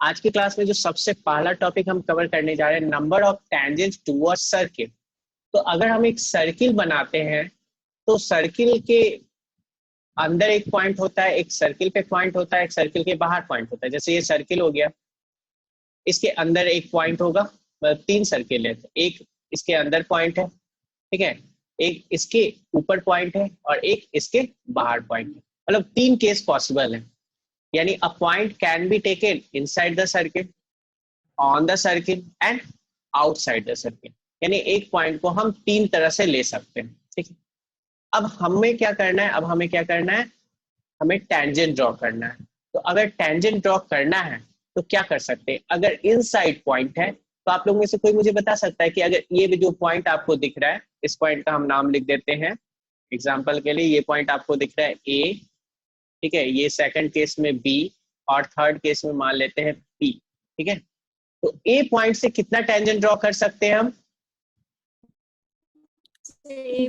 आज की क्लास में जो सबसे पहला टॉपिक हम कवर करने जा रहे हैं, number of tangents towards circle. तो अगर हम एक सर्किल बनाते हैं तो सर्किल के अंदर एक पॉइंट होता है, एक सर्किल पे पॉइंट होता है, एक सर्किल के बाहर पॉइंट होता है। जैसे ये सर्किल हो गया, इसके अंदर एक पॉइंट होगा, मतलब 3 सर्किल है, एक इसके अंदर पॉइंट है, ठीक है, एक इसके ऊपर पॉइंट है और एक इसके बाहर पॉइंट है। मतलब 3 केस पॉसिबल है। यानी a point can be taken inside the circle, on the circle and outside the circle. यानी एक पॉइंट को हम 3 तरह से ले सकते हैं, ठीक है। अब हमें क्या करना है, हमें टेंजेंट ड्रॉ करना है। तो अगर टेंजेंट ड्रॉ करना है तो क्या कर सकते हैं, अगर इनसाइड पॉइंट है तो आप लोगों में से कोई मुझे बता सकता है कि अगर ये भी जो पॉइंट आपको दिख रहा है, इस पॉइंट का हम नाम लिख देते हैं एग्जाम्पल के लिए। ये पॉइंट आपको दिख रहा है ए, ठीक है, ये सेकंड केस में बी और थर्ड केस में मान लेते हैं पी, ठीक है। तो ए पॉइंट से कितना टेंजेंट ड्रॉ कर सकते हैं हम? ए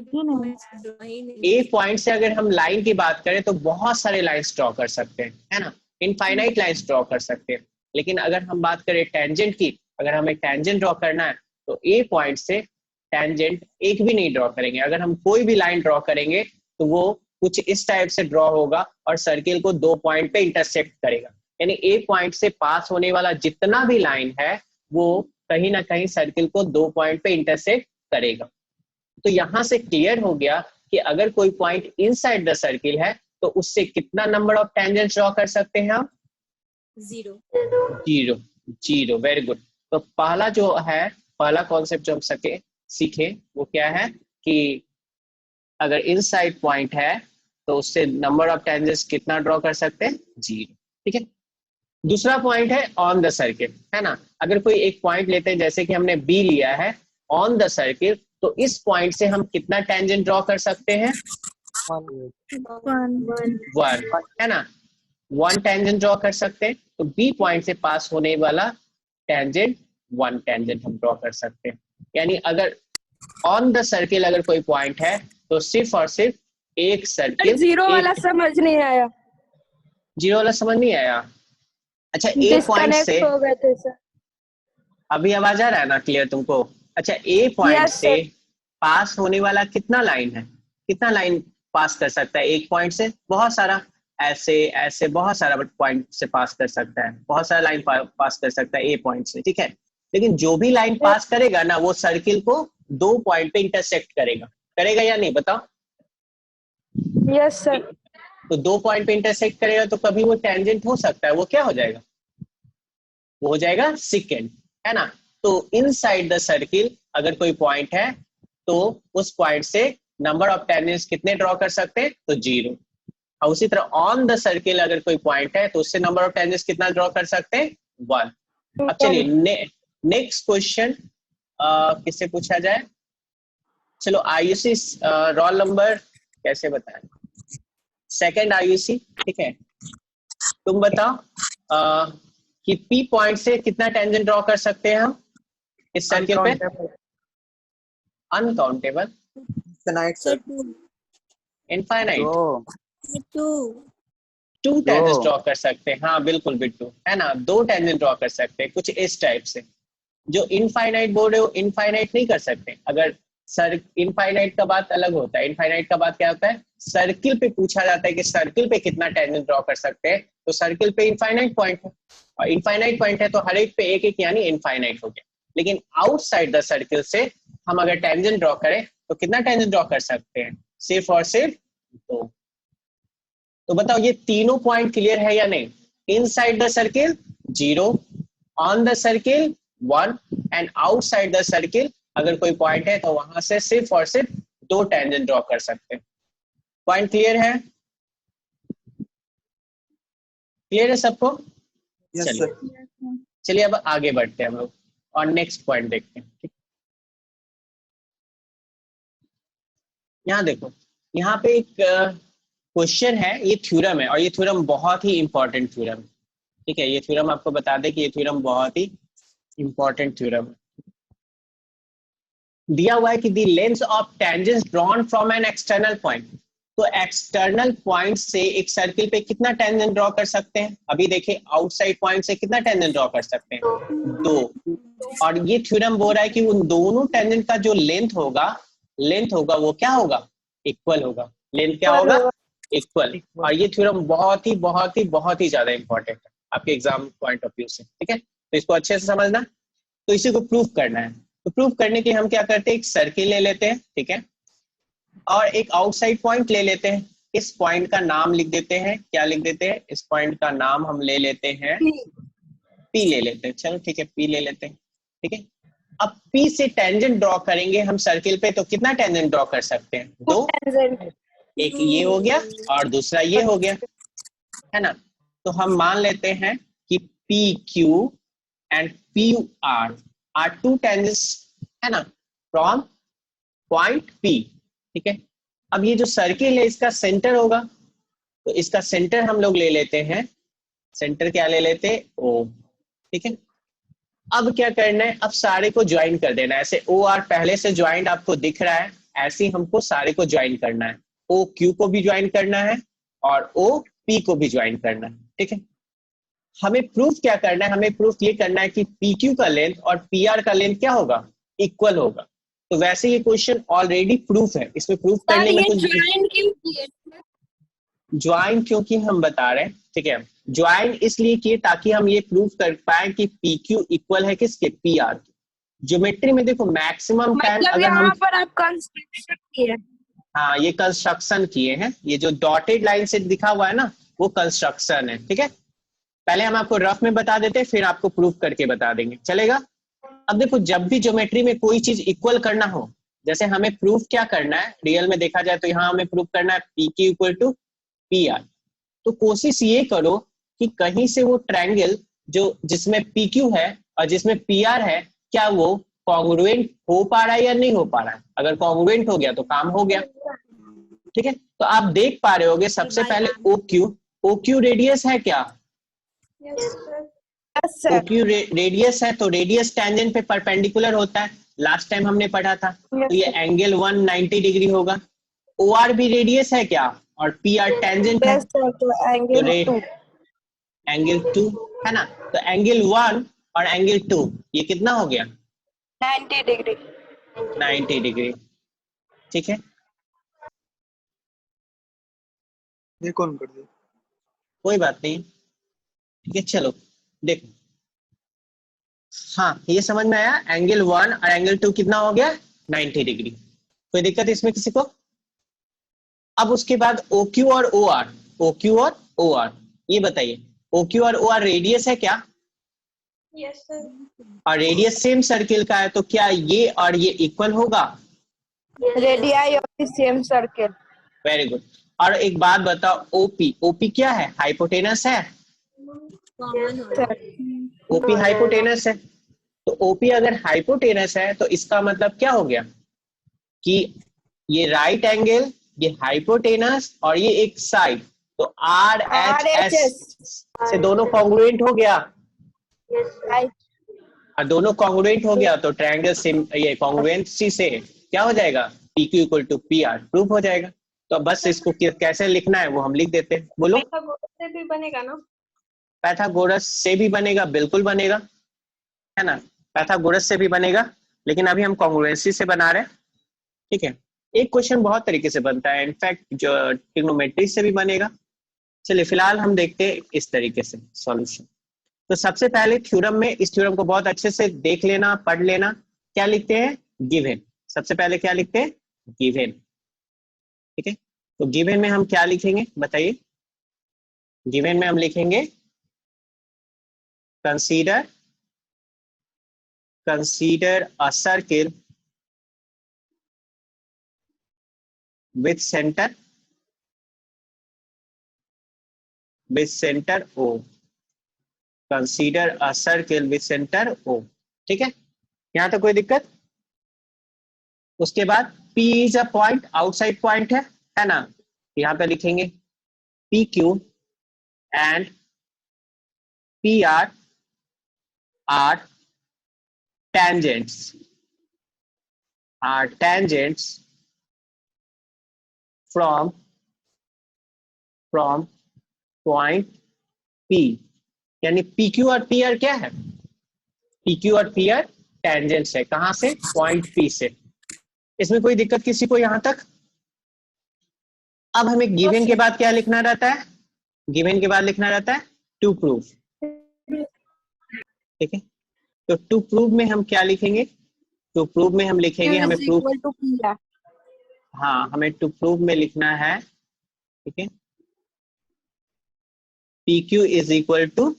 पॉइंट से अगर हम लाइन की बात करें तो बहुत सारे लाइंस ड्रॉ कर सकते हैं, है ना, इनफाइनाइट लाइंस ड्रॉ कर सकते हैं। लेकिन अगर हम बात करें टेंजेंट की, अगर हमें टेंजेंट ड्रॉ करना है तो ए पॉइंट से टेंजेंट एक भी नहीं ड्रॉ करेंगे। अगर हम कोई भी लाइन ड्रॉ करेंगे तो वो कुछ इस टाइप से ड्रॉ होगा और सर्किल को 2 पॉइंट पे इंटरसेक्ट करेगा। यानी ए पॉइंट से पास होने वाला जितना भी लाइन है वो कहीं ना कहीं सर्किल को 2 पॉइंट पे इंटरसेक्ट करेगा। तो यहां से क्लियर हो गया कि अगर कोई पॉइंट इनसाइड द सर्किल है तो उससे कितना नंबर ऑफ टेंजेंट्स ड्रॉ कर सकते हैं हम? 0। जीरो। Zero, very good. तो पहला जो है, पहला कॉन्सेप्ट जो हम सीखे वो क्या है कि अगर इनसाइड पॉइंट है तो उससे नंबर ऑफ टेंजेंट्स कितना ड्रॉ कर सकते हैं? 0, ठीक है। दूसरा पॉइंट है ऑन द सर्किल, है ना। अगर कोई एक पॉइंट लेते हैं, जैसे कि हमने बी लिया है ऑन द सर्किल, तो इस पॉइंट से हम कितना टेंजेंट ड्रॉ कर सकते हैं? 1, है ना, 1 टेंजेंट ड्रॉ कर सकते हैं। तो बी पॉइंट से पास होने वाला टेंजेंट 1 टेंजेंट हम ड्रॉ कर सकते हैं। यानी अगर ऑन द सर्किल अगर कोई पॉइंट है तो सिर्फ और सिर्फ एक सर्किल, जीरो वाला समझ नहीं आया। जीरो वाला समझ नहीं आया? अच्छा, ए पॉइंट से डिस्कनेक्ट हो गए थे सर। अभी आवाज आ रहा है ना क्लियर तुमको? अच्छा, ए पॉइंट Yes, से sir. पास होने वाला कितना लाइन है, कितना लाइन पास कर सकता है एक पॉइंट से? बहुत सारा, ऐसे ऐसे बहुत सारा पॉइंट से पास कर सकता है, बहुत सारा लाइन पास कर सकता है ए पॉइंट से, ठीक है। लेकिन जो भी लाइन पास करेगा ना वो सर्किल को 2 पॉइंट पे इंटरसेक्ट करेगा, करेगा या नहीं बताओ? Yes, sir. तो 2 पॉइंट पे इंटरसेक्ट करेगा तो कभी वो टेंजेंट हो सकता है, वो क्या हो जाएगा? वो हो जाएगा सेकेंड, है ना। तो इनसाइड द सर्किल अगर कोई पॉइंट है तो उस पॉइंट से नंबर ऑफ टेंजेंट्स कितने ड्रॉ कर सकते हैं? तो 0। और उसी तरह ऑन द सर्किल अगर कोई पॉइंट है तो उससे नंबर ऑफ टेंजेंट्स कितना ड्रॉ कर सकते हैं? 1। अब चलिए नेक्स्ट क्वेश्चन किससे पूछा जाए? चलो आयुषी, रोल नंबर कैसे बताएं? सेकंड आयुषी, ठीक है। तुम बताओ कि पी पॉइंट से कितना टेंजेंट ड्रॉ कर सकते हैं हम इस सर्किल पे? Uncountable. Sir 2। Infinite. 2 2 tangents draw कर सकते हैं, हाँ बिल्कुल बिट्टू, है ना, 2 टेंजेंट ड्रॉ कर सकते हैं कुछ इस टाइप से। जो इनफाइनाइट बोल रहे हो, इनफाइनाइट नहीं कर सकते। अगर सर इनफाइनाइट का बात अलग होता है, इनफाइनाइट का बात क्या होता है, सर्किल पे पूछा जाता है कि सर्किल पे कितना टेंजेंट ड्रॉ कर सकते हैं, तो सर्किल पे इनफाइनाइट पॉइंट है और इनफाइनाइट पॉइंट है तो हर एक पे एक एक यानी इनफाइनाइट हो गया। लेकिन आउटसाइड द सर्किल से हम अगर टेंजेंट ड्रॉ करें तो कितना टेंजेंट ड्रॉ कर सकते हैं? सिर्फ और सिर्फ 2। तो बताओ ये तीनों पॉइंट क्लियर है या नहीं? Inside the circle 0, on the circle 1 and outside the circle अगर कोई पॉइंट है तो वहां से सिर्फ और सिर्फ 2 टेंजेंट ड्रॉ कर सकते हैं। पॉइंट क्लियर है? क्लियर है सबको? यस चलिए सर। चलिए अब आगे बढ़ते हैं हम लोग और नेक्स्ट पॉइंट देखते हैं, ठीक। यहाँ देखो, यहाँ पे एक क्वेश्चन है, ये थ्योरम है और ये थ्योरम बहुत ही इंपॉर्टेंट थ्योरम है, ठीक है। ये थ्योरम आपको बता दें कि ये थ्योरम बहुत ही इंपॉर्टेंट थ्योरम है। दिया हुआ है कि the length of tangents drawn from an external point, तो एक्सटर्नल पॉइंट से एक सर्किल पे कितना टेंजेंट ड्रॉ कर सकते हैं? अभी देखिए आउटसाइड पॉइंट से कितना टेंजेंट ड्रॉ कर सकते हैं? 2। और ये थ्योरम बोल रहा है कि उन दोनों टेंजेंट का जो लेंथ होगा वो क्या होगा? इक्वल होगा। लेंथ क्या होगा? इक्वल। और ये थ्योरम बहुत ही ज्यादा इंपॉर्टेंट है आपके एग्जाम पॉइंट ऑफ व्यू से, ठीक है? तो इसको अच्छे से समझना। तो इसी को प्रूव करना है। तो प्रूव करने के लिए हम क्या करते हैं, एक सर्किल ले लेते हैं, ठीक है, और एक आउटसाइड पॉइंट ले लेते हैं। इस पॉइंट का नाम लिख देते हैं। क्या लिख देते हैं? इस पॉइंट का नाम हम ले लेते हैं पी ले लेते हैं। चलो ठीक है, पी ले लेते हैं, ठीक है। अब पी से टेंजेंट ड्रॉ करेंगे हम सर्किल पे, तो कितना टेंजेंट ड्रॉ कर सकते हैं? 2। एक ये हो गया और दूसरा ये हो गया, है ना? तो हम मान लेते हैं कि P Q and P R two tangents, है ना, फ्रॉम पॉइंट पी, ठीक है। अब ये जो सर्किल है इसका सेंटर होगा, तो इसका सेंटर हम लोग ले लेते हैं। सेंटर क्या ले लेते हैं? ओ, ठीक है। अब क्या करना है, अब सारे को ज्वाइन कर देना है। ऐसे ओ आर पहले से ज्वाइंट आपको दिख रहा है, ऐसे ही हमको सारे को ज्वाइन करना है। ओ क्यू को भी ज्वाइन करना है और ओ पी को भी ज्वाइन करना है, ठीक है। हमें प्रूफ क्या करना है? हमें प्रूफ ये करना है कि पी क्यू का लेंथ और पी आर का लेंथ क्या होगा? इक्वल होगा। तो वैसे ये क्वेश्चन ऑलरेडी प्रूफ है, इसमें प्रूफ करने में कुछ ज्वाइन क्योंकि हम बता रहे हैं, ठीक है। ज्वाइन इसलिए किए ताकि हम ये प्रूफ कर पाए कि पी क्यू इक्वल है किसके? पी आर के। ज्योमेट्री में देखो मैक्सिमम टाइम मतलब अगर हम, यहाँ पर आप कंस्ट्रक्शन किए। हाँ ये कंस्ट्रक्शन किए हैं, ये जो डॉटेड लाइन से दिखा हुआ है ना वो कंस्ट्रक्शन है, ठीक है। पहले हम आपको रफ में बता देते हैं, फिर आपको प्रूफ करके बता देंगे, चलेगा? अब देखो जब भी ज्योमेट्री में कोई चीज इक्वल करना हो, जैसे हमें प्रूफ क्या करना है रियल में देखा जाए तो यहाँ हमें प्रूफ करना है P Q equal to P R. तो कोशिश ये करो कि कहीं से वो ट्रायंगल जो जिसमें पी क्यू है और जिसमें पी आर है, क्या वो कॉन्ग्रुएंट हो पा रहा है या नहीं हो पा रहा है? अगर कॉन्ग्रुएंट हो गया तो काम हो गया, ठीक है। तो आप देख पा रहे होगे सबसे पहले ओ क्यू रेडियस है क्या? ओ क्यू रेडियस है, तो रेडियस टेंजेंट पे परपेंडिकुलर होता है, लास्ट टाइम हमने पढ़ा था। तो ये एंगल 190 डिग्री होगा। ओ आर भी रेडियस है क्या? और पी आर टेंजेंट है, तो एंगल 2, है ना? तो एंगल 1 और एंगल 2 ये कितना हो गया? 90 डिग्री। 90 डिग्री, ठीक है। ये कौन कर दिया? कोई बात नहीं, ठीक है। चलो देखो, हाँ ये समझ में आया, एंगल 1 और एंगल 2 कितना हो गया? 90 डिग्री। कोई दिक्कत है इसमें किसी को? अब उसके बाद ओ क्यू और ओ आर, ओ क्यू और ओ आर, ये बताइए ओ क्यू और ओ आर रेडियस है क्या? Yes sir. और रेडियस सेम सर्किल का है, तो क्या ये और ये इक्वल होगा? Radii of the same circle. Very good. और एक बात बताओ, ओपी, ओपी क्या है? हाइपोटेनस है। ओपी हाइपोटेनस है, तो ओपी अगर हाइपोटेनस है तो इसका मतलब क्या हो गया कि ये राइट एंगल, ये हाइपोटेनस और ये एक साइड, तो आर एच एस से दोनों कॉन्ग्रुएंट हो गया। और दोनों कॉन्ग्रुएंट हो गया तो ट्रायंगल सिम ये कॉन्ग्रुएंसी से क्या हो जाएगा? P Q equal to P R, proof हो जाएगा। तो बस इसको कैसे लिखना है वो हम लिख देते हैं, बोलो। से भी बनेगा ना? पैथागोरस से भी बनेगा, बिल्कुल बनेगा, है ना। पैथागोरस से भी बनेगा, लेकिन अभी हम कॉन्ग्रुएंसी से बना रहे हैं, ठीक है। एक क्वेश्चन बहुत तरीके से बनता है, इनफैक्ट जो ट्रिग्नोमेट्री से भी बनेगा। चलिए फिलहाल हम देखते हैं इस तरीके से सॉल्यूशन। तो सबसे पहले थ्योरम में, इस थ्योरम को बहुत अच्छे से देख लेना, पढ़ लेना। क्या लिखते हैं? गिवन। सबसे पहले क्या लिखते हैं? गिवन, ठीक है। तो गिवन में हम क्या लिखेंगे बताइए? गिवन में हम लिखेंगे consider a circle with center O. Consider a circle with center O, ठीक है। यहां तक कोई दिक्कत? उसके बाद P is a point, outside point है ना। यहां पे लिखेंगे P Q and P R tangents from from point P, यानी PQ और PR क्या है? PQ और PR टेंजेंट्स है, कहां से? पॉइंट P से। इसमें कोई दिक्कत किसी को यहां तक? अब हमें गिवन के बाद क्या लिखना रहता है? गिवन के बाद लिखना रहता है टू प्रूव, ठीक है। तो टू प्रूव में हम क्या लिखेंगे? टू प्रूव में हम लिखेंगे, हमें प्रूव, हाँ हमें टू प्रूव में लिखना है, ठीक है, PQ is equal to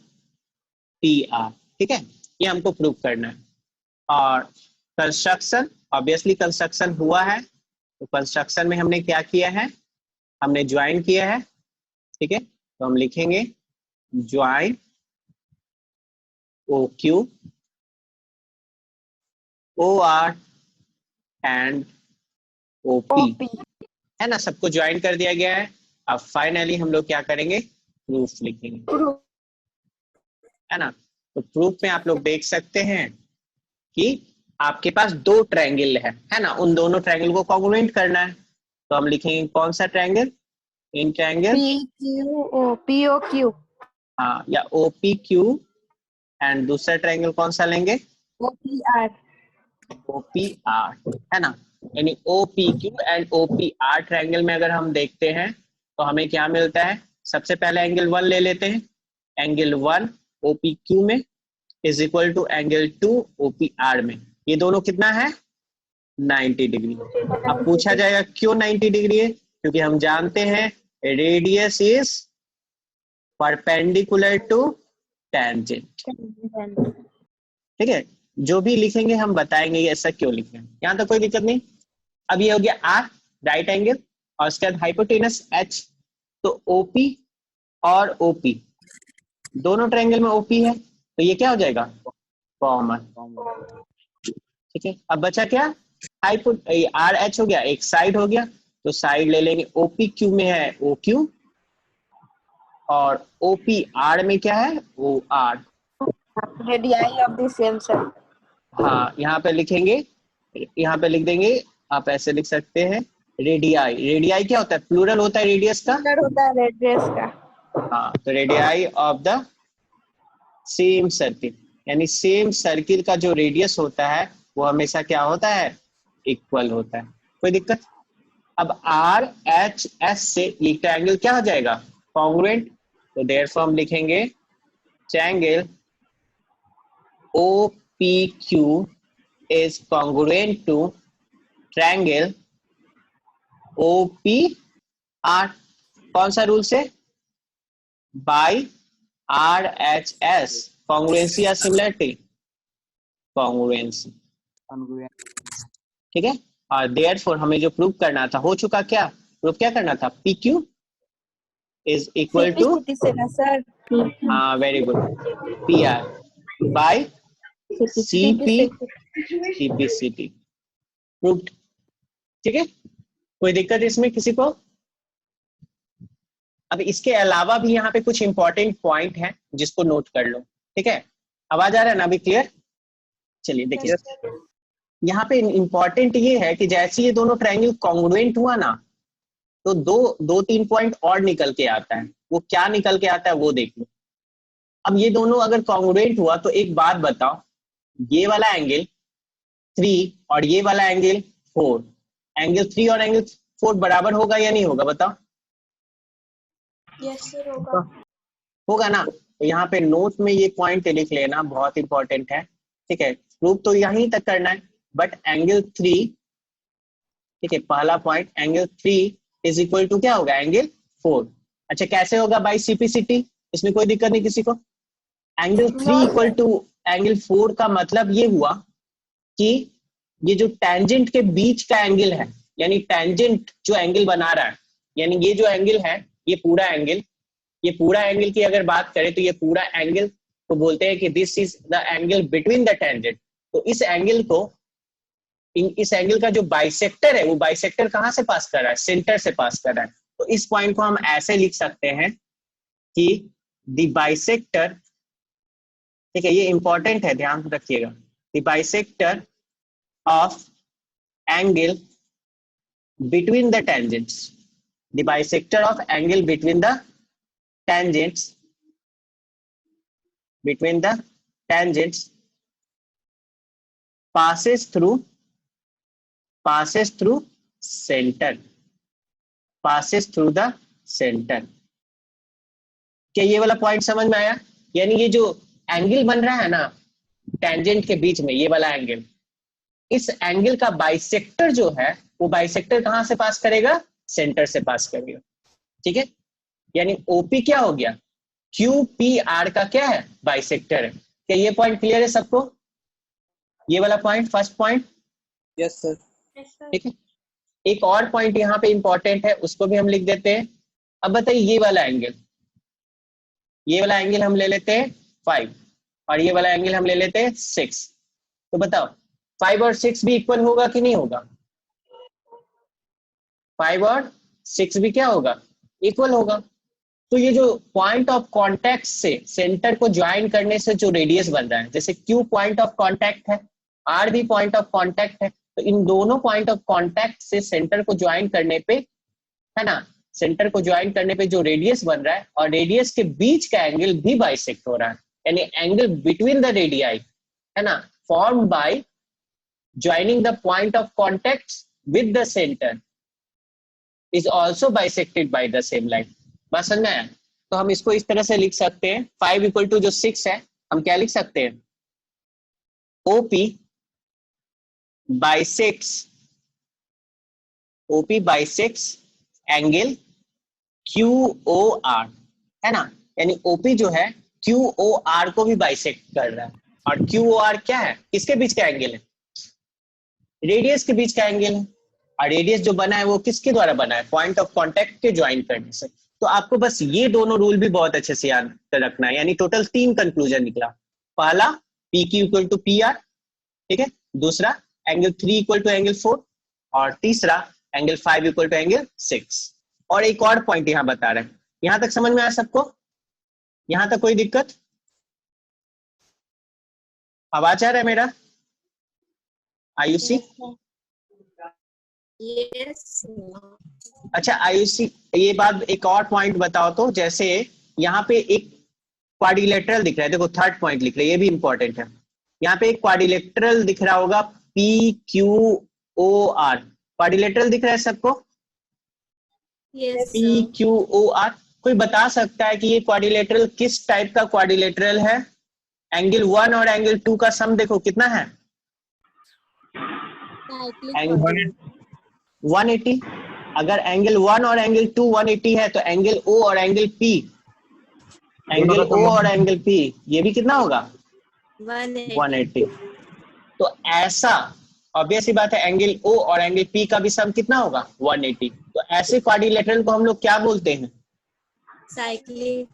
PR, ठीक है, ये हमको प्रूव करना है। और कंस्ट्रक्शन, ऑब्वियसली कंस्ट्रक्शन हुआ है, तो कंस्ट्रक्शन में हमने क्या किया है? हमने ज्वाइन किया है, ठीक है। तो हम लिखेंगे join OQ OR and OP, है ना, सबको ज्वाइन कर दिया गया है। अब फाइनली हम लोग क्या करेंगे? प्रूफ लिखेंगे, है ना। तो प्रूफ में आप लोग देख सकते हैं कि आपके पास दो ट्रायंगल है ना, उन दोनों ट्रायंगल को कॉन्ग्रुएंट करना है। तो हम लिखेंगे कौन सा ट्रायंगल? इन ट्रायंगल POQ, हाँ, या OPQ, एंड दूसरा ट्रायंगल कौन सा लेंगे? OPR, है ना। यानी OPQ एंड OPR ट्रायंगल में अगर हम देखते हैं तो हमें क्या मिलता है? सबसे पहले एंगल 1 ले लेते हैं। एंगल 1 OPQ में is equal to angle 2 OPR में। ये दोनों कितना है? 90 डिग्री। अब पूछा जाएगा क्यों 90 डिग्री है? क्योंकि हम जानते हैं radius is perpendicular to tangent, ठीक है। जो भी लिखेंगे हम बताएंगे ऐसा क्यों लिखे, यहाँ तक कोई दिक्कत नहीं। अब ये हो गया R राइट एंगल, और उसके बाद हाइपोटेनस H। तो OP और OP दोनों ट्रायंगल में OP है, तो ये क्या हो जाएगा? कॉमन, ठीक है। अब बचा क्या? RH हो गया, एक साइड हो गया, तो साइड ले लेंगे। OPQ में है OQ, और OPR में क्या है? OR। radii of the same circle। हाँ, यहाँ पे लिखेंगे, यहाँ पे लिख देंगे, आप ऐसे लिख सकते हैं रेडियाई। रेडियाई क्या होता है? प्लूरल होता है रेडियस का, होता है रेडियस का। हाँ, तो radii of the same circle, यानी सेम सर्किल का जो रेडियस होता है वो हमेशा क्या होता है? इक्वल होता है। कोई दिक्कत? अब RHS से ये ट्रायंगल क्या हो जाएगा? कॉन्ग्रुएंट। तो देयरफॉर हम लिखेंगे triangle OPQ is congruent to triangle OPR। कौन सा रूल से? बाय RHS, कॉन्ग्रुएंसी या सिमिलरिटी? कॉन्ग्रुएंसी, ठीक है। और देयरफॉर हमें जो प्रूव करना था हो चुका। क्या प्रूव क्या करना था? PQ इज इक्वल टू, हाँ very good, PR by CPCT, proved, ठीक है। कोई दिक्कत इसमें किसी को? अब इसके अलावा भी यहाँ पे कुछ इंपॉर्टेंट पॉइंट है जिसको नोट कर लो, ठीक है। आवाज आ रहा है ना अभी? क्लियर? चलिए देखिए, यहाँ पे इंपॉर्टेंट ये है कि जैसे ये दोनों ट्रायंगल कॉन्ग्रुएंट हुआ ना, तो दो तीन पॉइंट और निकल के आता है। वो क्या निकल के आता है वो देख लो। अब ये दोनों अगर कॉन्ग्रुएंट हुआ तो एक बात बताओ, ये वाला एंगल 3 और ये वाला एंगल 4, एंगल 3 और एंगल 4 बराबर होगा या नहीं होगा? बताओ। यस सर होगा। होगा ना। तो यहाँ पे नोट में ये पॉइंट लिख लेना, बहुत इंपॉर्टेंट है, ठीक है। प्रूफ तो यहीं तक करना है, बट एंगल 3, ठीक है, पहला point angle 3 is equal to क्या होगा? एंगल 4। अच्छा, कैसे होगा? बाय CPCT, इसमें कोई दिक्कत नहीं किसी को। एंगल 3 इक्वल टू एंगल 4 का मतलब ये हुआ कि ये जो टेंजेंट के बीच का एंगल है, यानी टेंजेंट जो एंगल बना रहा है, यानी ये जो एंगल है, ये पूरा एंगल की अगर बात करें तो ये पूरा एंगल को बोलते हैं कि this is the angle between the tangent. तो इस एंगल को, इस एंगल का जो बाइसेक्टर है, वो बाइसेक्टर कहां से पास कर रहा है? सेंटर से पास कर रहा है। तो इस पॉइंट को हम ऐसे लिख सकते हैं कि द बाइसेक्टर, ठीक है, ये इंपॉर्टेंट है, ध्यान रखिएगा, the bisector of angle between the tangents, the bisector of angle between the tangents passes through center, passes through the center। क्या ये वाला पॉइंट समझ में आया? यानी ये जो एंगल बन रहा है ना टेंजेंट के बीच में, ये वाला एंगल, इस एंगल का बाइसेक्टर जो है वो बाइसेक्टर कहां से पास करेगा? सेंटर से पास करेगा। ठीक है, यानी ओपी क्या हो गया? QPR का क्या है? बाइसेक्टर है। क्या ये पॉइंट क्लियर है सबको? ये वाला point, first point. Yes sir. ठीक है, एक और पॉइंट यहाँ पे इंपॉर्टेंट है, उसको भी हम लिख देते हैं। अब बताइए ये वाला एंगल हम ले लेते हैं 5 और ये वाला एंगल हम ले लेते हैं 6। तो बताओ 5 और 6 भी इक्वल होगा कि नहीं होगा? 5 और 6 भी क्या होगा? इक्वल होगा। तो ये जो पॉइंट ऑफ कांटेक्ट से सेंटर को ज्वाइन करने से जो रेडियस बन रहा है, जैसे Q पॉइंट ऑफ कांटेक्ट है, R भी पॉइंट ऑफ कांटेक्ट है, तो इन दोनों पॉइंट ऑफ कांटेक्ट से सेंटर को ज्वाइन करने पे, है ना, सेंटर को ज्वाइन करने पे जो रेडियस बन रहा है और रेडियस के बीच का एंगल भी बाइसेक्ट हो रहा है, यानी एंगल बिटवीन द रेडियाई, है ना, formed by joining the point of contact with the centre is also bisected by the same line. बात समझ में आया? तो हम इसको इस तरह से लिख सकते हैं, 5 इक्वल टू जो 6 है, हम क्या लिख सकते हैं? OP बाइसेक्ट्स एंगल QOR, है ना, यानी OP जो है QOR को भी बाइसेक्ट कर रहा है। और QOR क्या है? किसके बीच का एंगल है? रेडियस के बीच का एंगल है। और रेडियस जो बना है वो किसके द्वारा बना है? पॉइंट ऑफ कांटेक्ट के ज्वाइन करने से। तो आपको बस ये दोनों रूल भी बहुत अच्छे से याद रखना है, यानी टोटल 3 कंक्लूजन निकला। पहला PQ इक्वल टू PR, ठीक है, दूसरा एंगल 3 इक्वल टू एंगल 4 और तीसरा एंगल 5 इक्वल टू एंगल 6। और एक और पॉइंट यहाँ बता रहे हैं। यहां तक समझ में आया सबको? यहां तक कोई दिक्कत? आवाज आ रहा है मेरा? आयुषी? अच्छा आयुषी, ये बात, एक और पॉइंट बताओ तो, जैसे यहाँ पे एक क्वाड्रिलेटरल दिख रहा है, देखो थर्ड पॉइंट लिख रहे हैं, ये भी इंपॉर्टेंट है। यहाँ पे एक क्वाड्रिलेटरल दिख रहा होगा PQOR, क्वाड्रिलेटरल दिख रहा है सबको? PQOR। कोई बता सकता है कि ये क्वाड्रिलेटरल किस टाइप का क्वाड्रिलेटरल है? एंगल 1 और एंगल 2 का सम देखो कितना है? 180। अगर एंगल 1 और एंगल 2 180 है तो एंगल O और एंगल P, ये भी कितना होगा? 180। तो ऐसा ऑब्वियस ही बात है, एंगल O और एंगल P का भी सम कितना होगा? 180। तो ऐसे क्वाड्रिलेटरल को हम लोग क्या बोलते हैं? साइक्लिक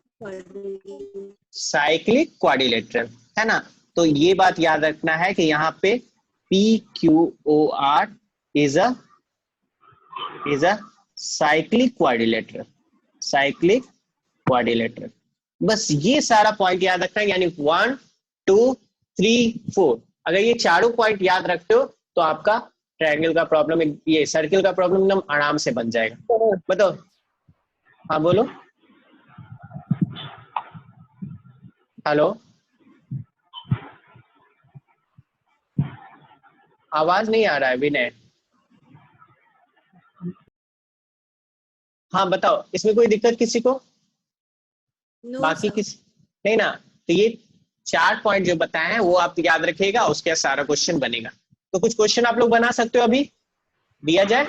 क्वाड्रिलेटरल, है ना। तो ये बात याद रखना है कि यहाँ पे PQOR is a cyclic quadrilateral, बस ये सारा पॉइंट याद रखना है, यानी 1 2 3 4। अगर ये चारों पॉइंट याद रखते हो तो आपका ट्रायंगल का प्रॉब्लम, ये सर्किल का प्रॉब्लम एकदम आराम से बन जाएगा। बताओ, हाँ बोलो। हेलो, आवाज नहीं आ रहा है विनय। हाँ बताओ, इसमें कोई दिक्कत किसी को? बाकी किसी नहीं ना? तो ये 4 पॉइंट जो बताए हैं वो आप याद रखिएगा, उसके सारा क्वेश्चन बनेगा। तो कुछ क्वेश्चन आप लोग बना सकते हो, अभी दिया जाए?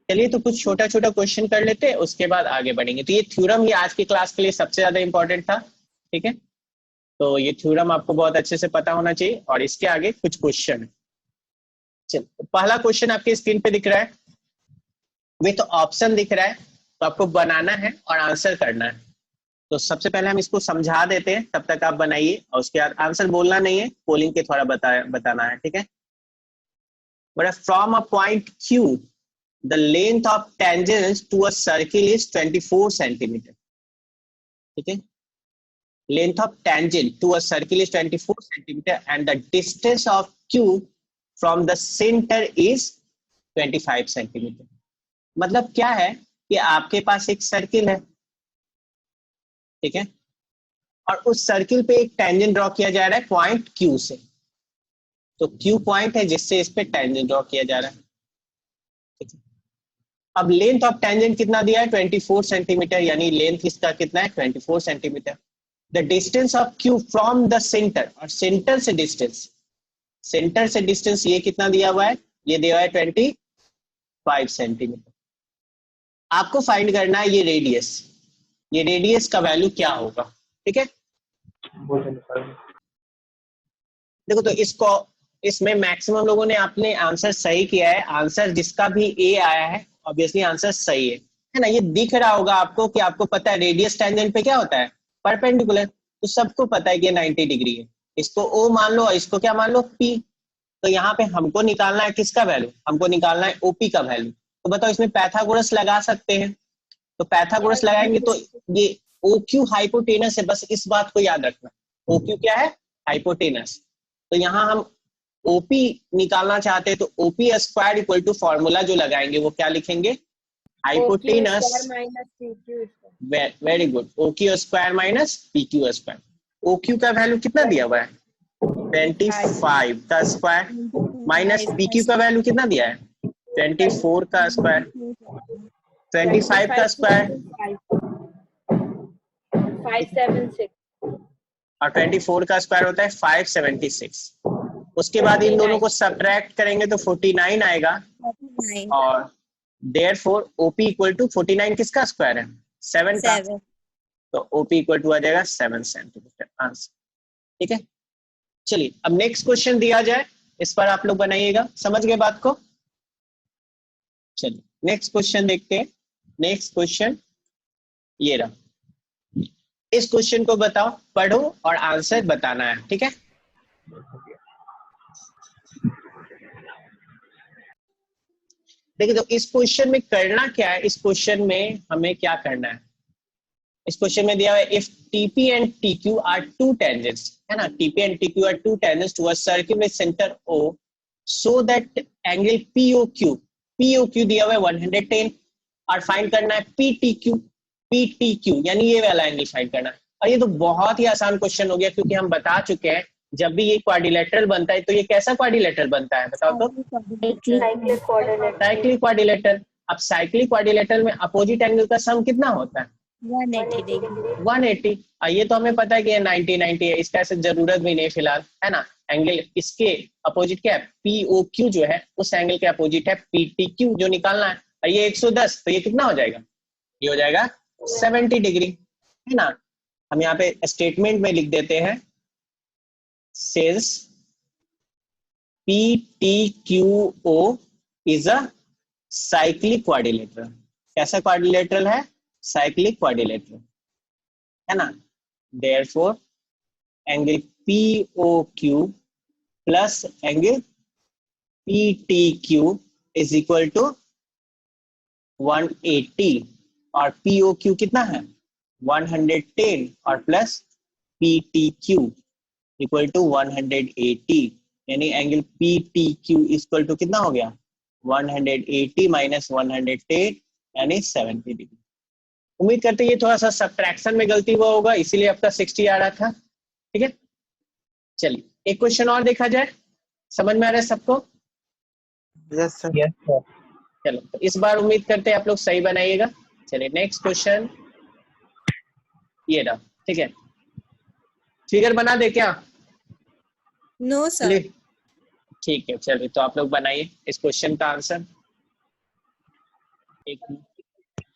चलिए तो कुछ छोटा छोटा क्वेश्चन कर लेते हैं, उसके बाद आगे बढ़ेंगे। तो ये थ्योरम ही आज की क्लास के लिए सबसे ज्यादा इंपॉर्टेंट था, ठीक है। तो ये थ्योरम आपको बहुत अच्छे से पता होना चाहिए, और इसके आगे कुछ क्वेश्चन। चलो, पहला क्वेश्चन आपके स्क्रीन पे दिख रहा है, विथ ऑप्शन दिख रहा है, तो आपको बनाना है और आंसर करना है। तो सबसे पहले हम इसको समझा देते हैं, तब तक आप बनाइए, और उसके बाद आंसर बोलना नहीं है, पोलिंग के थोड़ा बताना है, ठीक है। From a point Q the length of tangents to a circle is 24 centimeter, ठीक है। Length of tangent to a circle is 24 centimeter and the distance of Q from the center is 25 centimetre. मतलब क्या है कि आपके पास एक circle है, ठीक है, और उस सर्किल पे एक टेंजेंट ड्रॉ किया जा रहा है पॉइंट Q से। तो Q पॉइंट है जिससे इस पे टेंजेंट ड्रॉ किया जा रहा है, ठीक है। अब लेंथ ऑफ टेंजेंट कितना दिया है 24 सेंटीमीटर, यानी लेंथ इसका कितना है 24 centimetre. The distance of Q from the centre, और सेंटर से डिस्टेंस, सेंटर से डिस्टेंस ये कितना दिया हुआ है, ये दिया हुआ है 25 सेंटीमीटर। आपको फाइंड करना है ये रेडियस, ये रेडियस का वैल्यू क्या होगा, ठीक है। देखो तो इसको, इसमें मैक्सिमम लोगों ने अपने आंसर सही किया है। आंसर जिसका भी ए आया है ऑब्वियसली आंसर सही है ना। ये दिख रहा होगा आपको कि आपको पता है रेडियस टेंजेंट पे क्या होता है, परपेंडिकुलर। तो सबको पता है कि 90 डिग्री है। इसको ओ मान लो और इसको क्या मान लो पी। तो यहाँ पे हमको निकालना है किसका वैल्यू, हमको निकालना है ओपी का वैल्यू। तो बताओ इसमें पैथागोरस लगा सकते हैं, तो पैथागोरस लगाएंगे तो ये ओ क्यू हाइपोटेनस है, बस इस बात को याद रखना। ओ क्यू क्या है, हाइपोटेनस। तो यहाँ हम ओपी निकालना चाहते हैं, तो OP square equal to formula जो लगाएंगे वो क्या लिखेंगे, hypotenuse, very good, O Q square minus P Q square. O Q का वैल्यू कितना दिया हुआ है 25 का स्क्वायर, माइनस पी क्यू का वैल्यू कितना दिया है 24 का स्क्वायर, 25 का स्क्वायर 576 और 24 का स्क्वायर होता है 576। उसके बाद इन दोनों को सब्ट्रैक्ट करेंगे तो 49 आएगा, और देयरफॉर ओपी इक्वल टू 49 किसका स्क्वायर है 7 का, तो ओपी इक्वल टू आ जाएगा 7 सेंटीमीटर आंसर, ठीक है। चलिए अब नेक्स्ट क्वेश्चन दिया जाए, इस पर आप लोग बनाइएगा, समझ गए बात को। चलिए नेक्स्ट क्वेश्चन देखते हैं। नेक्स्ट क्वेश्चन ये रहा, इस क्वेश्चन को बताओ, पढ़ो और आंसर बताना है, ठीक है। देखिए तो इस क्वेश्चन में करना क्या है, इस क्वेश्चन में हमें क्या करना है, इस क्वेश्चन में दिया हुआ है if TP and TQ are two tangents, है ना, TP and TQ are two tangents to a circle with centre O so that angle POQ, POQ दिया हुआ है 110, और फाइंड करना है PTQ यानी ये वाला एंगल फाइंड करना है। और ये तो बहुत ही आसान क्वेश्चन हो गया, क्योंकि हम बता चुके हैं जब भी ये क्वाड्रिलेटरल बनता है तो ये कैसा क्वाड्रिलेटरल बनता है बताओ तो, साइक्लिक क्वाड्रिलेटरल। अब साइक्लिक क्वाड्रिलेटरल में अपोजिट एंगल का सम कितना होता है 180 डिग्री 180। ये तो हमें पता है कि 90 है, इसका ऐसे जरूरत भी नहीं फिलहाल, है ना। एंगल इसके अपोजिट क्या है POQ जो है, उस एंगल के अपोजिट है PTQ जो निकालना है। और ये 110, तो ये कितना हो जाएगा, ये हो जाएगा 70 डिग्री, है ना। हम यहाँ पे स्टेटमेंट में लिख देते हैं says PTQO is a cyclic quadrilateral। कैसा क्वाड्रिलेटरल है, साइक्लिक क्वाड्रिलेटरल, है ना। therefore angle POQ plus angle PTQ is equal to 180, और POQ कितना है 110, और प्लस PTQ इक्वल टू 180, यानी एंगल PTQ इक्वल टू कितना हो गया 180 माइनस 110 यानी 70 डिग्री। उम्मीद करते हैं ये थोड़ा सा सब्ट्रैक्शन में गलती हुआ होगा, इसीलिए आपका 60 आ रहा था, ठीक है। चलिए एक क्वेश्चन और देखा जाए, समझ में आ रहा है सबको, यस सर। चलो तो इस बार उम्मीद करते हैं आप लोग सही बनाइएगा। चलिए नेक्स्ट क्वेश्चन ये रहा, ठीक है। फिगर बना दे क्या, नो सर, ठीक है। चलिए तो आप लोग बनाइए इस क्वेश्चन का आंसर।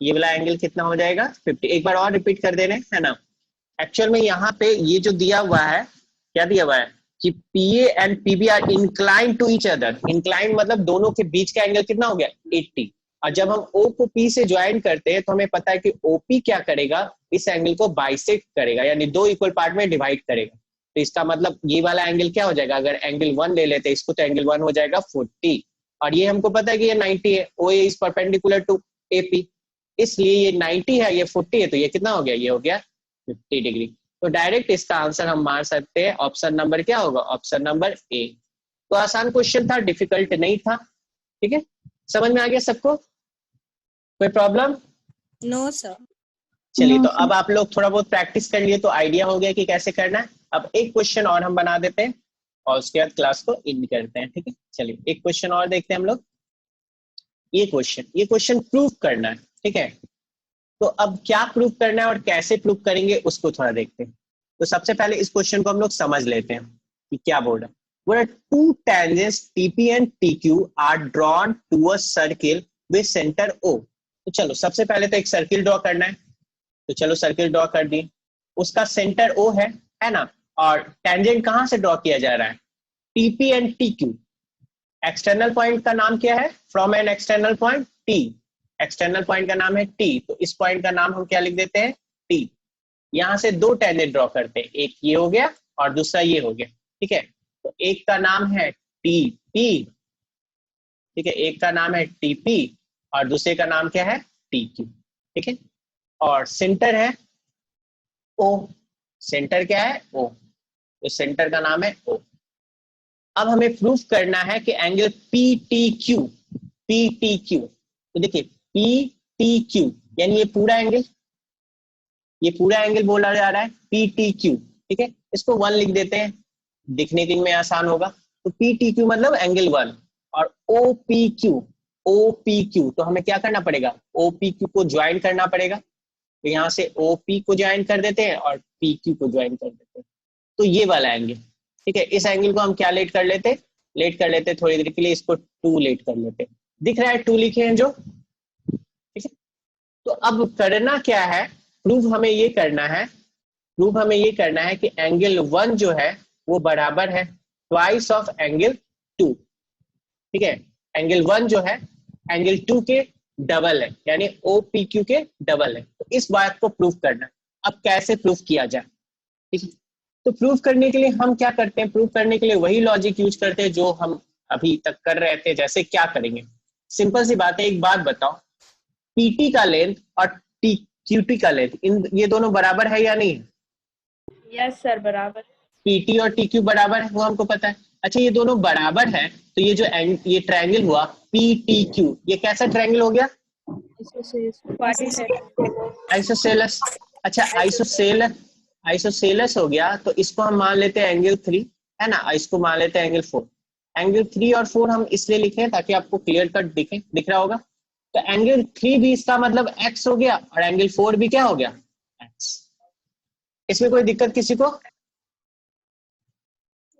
ये वाला एंगल कितना हो जाएगा 50, एक बार और रिपीट कर दे रहे हैं, है ना। एक्चुअल में यहाँ पे ये जो दिया हुआ है, क्या दिया हुआ है कि PA and PB are incline to each other. Incline मतलब दोनों के बीच का एंगल कितना हो गया 80। और जब हम O को P से ज्वाइन करते हैं तो हमें पता है कि OP क्या करेगा, इस एंगल को बाइसेक्ट करेगा, यानी दो इक्वल पार्ट में डिवाइड करेगा। तो इसका मतलब ये वाला एंगल क्या हो जाएगा, अगर एंगल 1 ले लेते हैं इसको, तो एंगल 1 हो जाएगा 40, और ये हमको पता है कि ये 90 है, OA is perpendicular to AP, इसलिए ये 90 है, ये 40 है, तो ये कितना हो गया, ये हो गया 50 डिग्री। तो डायरेक्ट इसका आंसर हम मार सकते हैं, ऑप्शन नंबर क्या होगा, ऑप्शन नंबर A। तो आसान क्वेश्चन था, डिफिकल्ट नहीं था, ठीक है। समझ में आ गया सबको? कोई प्रॉब्लम? No, sir. चलिए, तो अब आप लोग थोड़ा बहुत प्रैक्टिस कर लिए तो आइडिया हो गया कि कैसे करना है। अब एक क्वेश्चन और हम बना देते हैं और उसके बाद क्लास को एंड करते हैं, ठीक है? चलिए एक क्वेश्चन और देखते हैं हम लोग। ये क्वेश्चन प्रूव करना है, ठीक है? तो अब क्या प्रूव करना है और कैसे प्रूव करेंगे उसको थोड़ा देखते हैं। तो सबसे पहले इस क्वेश्चन को हम लोग समझ लेते हैं कि क्या बोल रहा है। बोल रहा two tangents TP and TQ are drawn to a circle with centre O। तो चलो सबसे पहले तो एक सर्किल ड्रॉ करना है, तो चलो सर्किल ड्रॉ कर दिए। उसका सेंटर O है ना? और टेंजेंट कहां से ड्रॉ किया जा रहा है? TP and TQ। External point का नाम क्या है? From an external point T। External point का नाम है T, तो इस पॉइंट का नाम हम क्या लिख देते हैं? T। यहां से दो टेंजेंट ड्रॉ करते हैं, एक ये हो गया और दूसरा ये हो गया, ठीक है? तो एक का नाम है TP, ठीक है, एक का नाम है TP और दूसरे का नाम क्या है? TQ, ठीक है? और सेंटर है O। सेंटर क्या है? O। तो सेंटर का नाम है O। अब हमें प्रूफ करना है कि एंगल PTQ, तो देखिए PTQ यानी ये पूरा एंगल बोला जा रहा है PTQ, ठीक है? इसको 1 लिख देते हैं, दिखने के में आसान होगा। तो PTQ मतलब एंगल 1। और OPQ तो हमें क्या करना पड़ेगा? OPQ को ज्वाइन करना पड़ेगा। तो यहाँ से OP को ज्वाइन कर देते हैं और PQ को ज्वाइन कर देते हैं, तो ये वाला एंगल, ठीक है? इस एंगल को हम क्या लेट कर लेते थोड़ी देर के लिए, इसको 2 लेट कर लेते। दिख रहा है 2 लिखे हैं जो, ठीक है? तो अब करना क्या है? प्रूफ हमें ये करना है कि एंगल 1 जो है वो बराबर है ट्वाइस ऑफ एंगल 2, ठीक है? एंगल 1 जो है एंगल 2 के डबल है, यानी OPQ के डबल है। तो इस बात को प्रूफ करना है। अब कैसे प्रूफ किया जाए, ठीक है? तो प्रूफ करने के लिए हम क्या करते हैं? प्रूफ करने के लिए वही लॉजिक यूज करते हैं जो हम अभी तक कर रहे थे। जैसे क्या करेंगे? सिंपल सी बात है, एक बात बताओ, PT का लेंथ और QT का लेंथ, इन ये दोनों बराबर है या नहीं? Yes, sir. बराबर. PT और TQ बराबर है, वो हमको पता है। अच्छा, ये दोनों बराबर है तो ये जो ये ट्रायंगल हुआ PTQ, ये कैसा ट्रायंगल हो गया? आइसोसेलस। अच्छा, आइसोसेलस हो गया, तो इसको हम मान लेते हैं एंगल 3, है ना? इसको मान लेते हैं एंगल 4। एंगल 3 और 4 हम इसलिए लिखे हैं ताकि आपको क्लियर कट दिख रहा होगा। तो एंगल 3 भी इसका मतलब x हो गया और एंगल 4 भी क्या हो गया? x। इसमें कोई दिक्कत किसी को?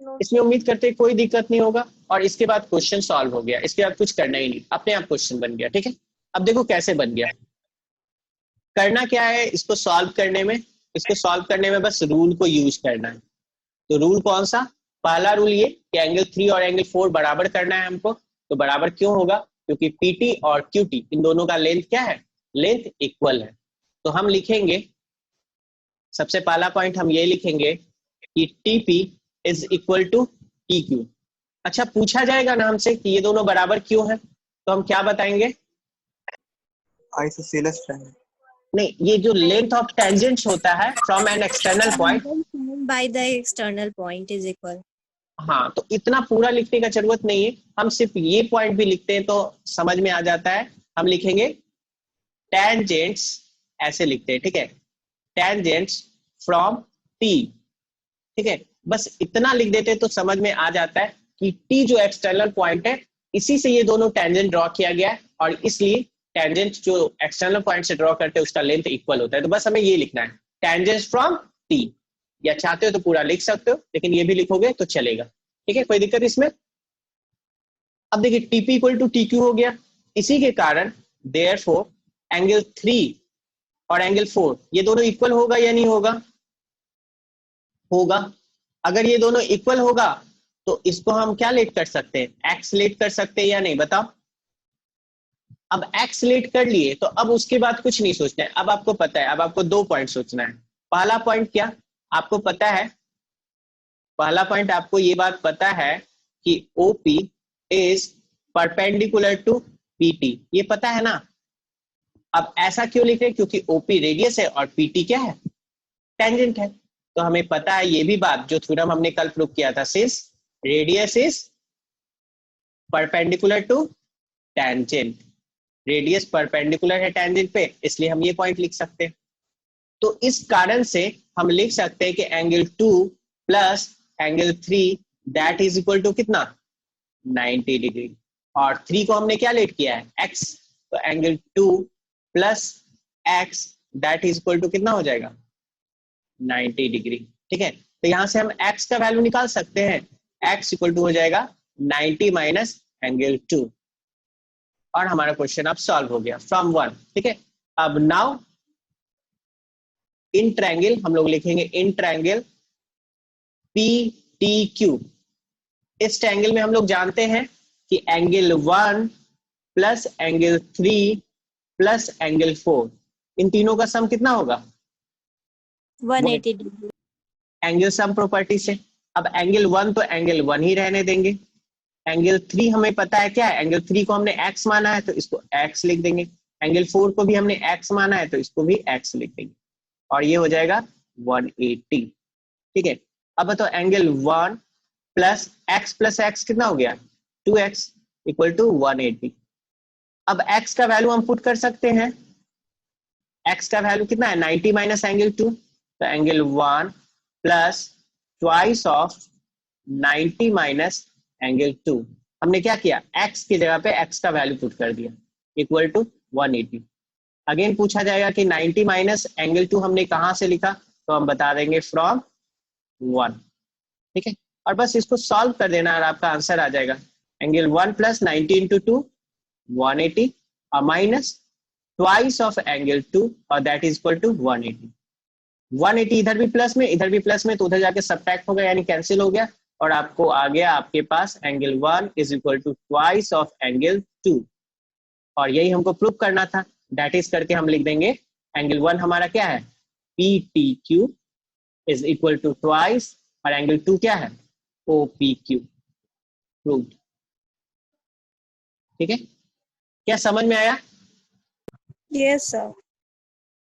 No. इसमें उम्मीद करते हैं कोई दिक्कत नहीं होगा। और इसके बाद क्वेश्चन सॉल्व हो गया, इसके बाद कुछ करना ही नहीं, अपने आप क्वेश्चन बन गया, ठीक है? अब देखो कैसे बन गया। करना क्या है इसको सॉल्व करने में? इसको सॉल्व करने में बस रूल को यूज करना है। तो रूल कौन सा? पहला रूल ये कि एंगल 3 और एंगल 4 बराबर करना है हमको। तो बराबर क्यों होगा? क्योंकि PT और QT इन दोनों का लेंथ क्या है? लेंथ इक्वल है। तो हम लिखेंगे, सबसे पहला पॉइंट हम ये लिखेंगे कि TP is equal to TQ। अच्छा, पूछा जाएगा ना हमसे कि ये दोनों बराबर क्यों है, तो हम क्या बताएंगे? Isosceles triangle. नहीं, ये जो लेंथ ऑफ टेंजेंट्स होता है from an external point. By the external point is equal. हाँ, तो इतना पूरा लिखने का जरूरत नहीं है, हम सिर्फ ये पॉइंट भी लिखते हैं तो समझ में आ जाता है। हम लिखेंगे टेंजेंट्स, ऐसे लिखते हैं, ठीक है? टेंजेंट्स फ्रॉम T, ठीक है? बस इतना लिख देते हैं तो समझ में आ जाता है कि T जो एक्सटर्नल पॉइंट है, इसी से ये दोनों टेंजेंट ड्रॉ किया गया है और इसलिए टेंजेंट जो एक्सटर्नल पॉइंट से ड्रॉ करते हैं उसका लेंथ इक्वल होता है। तो बस हमें ये लिखना है, टेंजेंट्स फ्रॉम T। या चाहते हो तो पूरा लिख सकते हो, लेकिन ये भी लिखोगे तो चलेगा, ठीक है? कोई दिक्कत इसमें? अब देखिए TP इक्वल टू TQ हो गया, इसी के कारण देयरफॉर एंगल 3 और एंगल 4 ये दोनों इक्वल होगा या नहीं होगा? होगा। अगर ये दोनों इक्वल होगा तो इसको हम क्या लेट कर सकते हैं? x लेट कर सकते हैं या नहीं, बताओ? अब x लेट कर लिए तो अब उसके बाद कुछ नहीं सोचना है। अब आपको पता है, अब आपको 2 पॉइंट सोचना है। पहला पॉइंट क्या आपको पता है? पहला पॉइंट आपको ये बात पता है कि OP is perpendicular to PT, ये पता है ना? अब ऐसा क्यों लिख रहे हैं? क्योंकि OP रेडियस है और PT क्या है? टेंजेंट है। तो हमें पता है ये भी बात जो थ्योरम हमने कल प्रूव किया था, since radius is perpendicular to tangent, radius perpendicular है टेंजेंट पे, इसलिए हम ये पॉइंट लिख सकते हैं। तो इस कारण से हम लिख सकते हैं कि angle 2 plus angle 3 that is equal to कितना, 90 डिग्री। और 3 को हमने क्या लेट किया है, x, तो angle 2 plus x that is equal to कितना हो जाएगा, 90 डिग्री। ठीक है, तो यहां से हम x का वैल्यू निकाल सकते हैं, x इक्वल टू हो जाएगा 90 माइनस एंगल 2, और हमारा क्वेश्चन अब सॉल्व हो गया फ्रॉम 1। ठीक है, अब नाउ इन ट्रायंगल हम लोग लिखेंगे इन ट्रायंगल PTQ। इस ट्रायंगल में हम लोग जानते हैं कि angle 1 plus angle 3 plus angle 4, इन तीनों का सम कितना होगा, 180 डिग्री। एंगल सम प्रॉपर्टी से। अब एंगल 1 तो एंगल 1 ही रहने देंगे, एंगल 3 हमें पता है क्या है, एंगल 3 को हमने x माना है तो इसको x लिख देंगे, एंगल 4 को भी हमने x माना है तो इसको भी x लिख देंगे, और ये हो जाएगा 180। ठीक है, अब बताओ एंगल 1 प्लस x कितना हो गया, 2x इक्वल टू 180। अब x का वैल्यू हम पुट कर सकते हैं, x का वैल्यू कितना है, 90 माइनस एंगल 2, तो angle 1 plus twice of 90 minus angle 2, हमने क्या किया, x की जगह पे x का वैल्यू पुट कर दिया, इक्वल टू 180। अगेन पूछा जाएगा कि 90 माइनस एंगल 2 हमने कहां से लिखा, तो हम बता देंगे फ्रॉम 1। ठीक है, और बस इसको सॉल्व कर देना और आपका आंसर आ जाएगा, एंगल 1 प्लस 90 इंटू 2 180 और माइनस ट्वाइस ऑफ एंगल 2 और दैट इज इक्वल टू 180। 180 इधर भी प्लस में, इधर भी प्लस में, तो उधर जाके सब्ट्रैक्ट हो गया यानी कैंसिल हो गया, और आपको आ गया आपके पास angle 1 is equal to twice of angle 2, और यही हमको प्रूव करना था। दैट इज करके हम लिख देंगे एंगल 1 हमारा क्या है, PTQ is equal to twice, और एंगल 2 क्या है, OPQ। प्रूव्ड। ठीक है, क्या समझ में आया? Yes, sir.